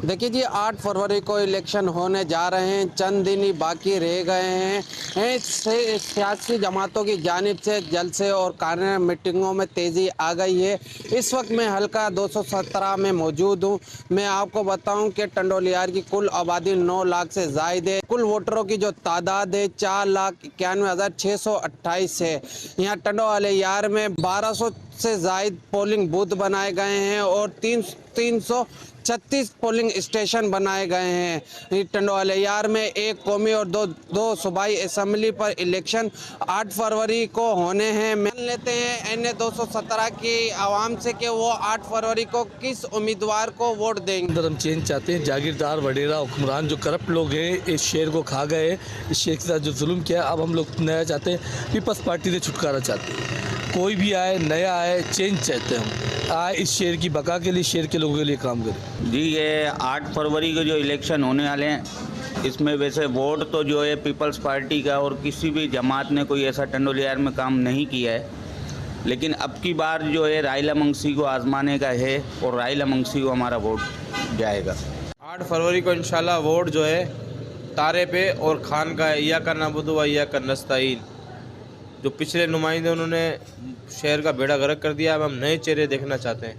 देखिए जी, 8 फरवरी को इलेक्शन होने जा रहे हैं, चंद दिन ही बाकी रह गए हैं। सियासी जमातों की जानिब से जलसे और कार्य मीटिंगों में तेज़ी आ गई है। इस वक्त मैं हल्का 217 में मौजूद हूं। मैं आपको बताऊं कि टंडोलियार की कुल आबादी 9 लाख से ज़ायद है। कुल वोटरों की जो तादाद है 4,91,628 है। यहाँ टंडोलियार में 1200 से ज़ायद पोलिंग बूथ बनाए गए हैं और 336 पोलिंग स्टेशन बनाए गए हैं। टंडोलियार में एक कौमी और दो सूबाई असेंबली पर इलेक्शन 8 फरवरी को होने हैं। मान लेते हैं NA 217 की आवाम से कि वो 8 फरवरी को किस उम्मीदवार को वोट देंगे। हम चेंज चाहते हैं। जागीरदार वडेरा हुक्मरान जो करप्ट लोग हैं, इस शेर को खा गए, इस शेर के साथ जो जुल्म किया, अब हम लोग नया चाहते हैं। पीपल्स पार्टी से छुटकारा चाहते हैं। कोई भी आए, नया आए, चेंज चाहते हैं हम। आए इस शेर की बका के लिए, शेर के लोगों के लिए काम करें। जी, ये 8 फरवरी को जो इलेक्शन होने वाले हैं, इसमें वैसे वोट तो जो है पीपल्स पार्टी का और किसी भी जमात ने कोई ऐसा टंडोलियार में काम नहीं किया है, लेकिन अब की बार जो है राइला मंगसी को आजमाने का है और राइला मंगसी को हमारा वोट जाएगा। 8 फरवरी को इंशाल्लाह वोट जो है तारे पे और खान का है, या का नबुदु व या का नस्ताइन। जो पिछले नुमाइंदे उन्होंने शहर का बेड़ा गर्क कर दिया। अब हम नए चेहरे देखना चाहते हैं।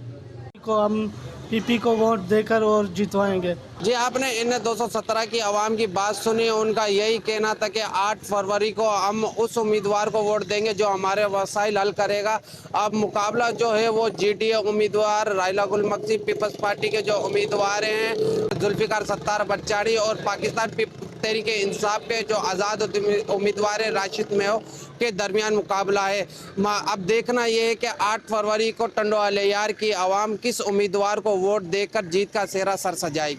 को हम पीपी को वोट देकर और जितवाएंगे। जी, आपने NA 217 की आवाम की बात सुनी। उनका यही कहना था कि 8 फरवरी को हम उस उम्मीदवार को वोट देंगे जो हमारे वसाइल हल करेगा। अब मुकाबला जो है वो GDA उम्मीदवार राइला गुल मक्सी, पीपल्स पार्टी के जो उम्मीदवार हैं जुल्फिकार सत्तार बच्चाड़ी और पाकिस्तान तहरीक इंसाफ के जो आज़ाद उम्मीदवार है राशिद मेव के दरमियान मुकाबला है। अब देखना यह है कि 8 फरवरी को टंडोलियार की आवाम किस उम्मीदवार को वोट देकर जीत का सेहरा सर सजाएगी।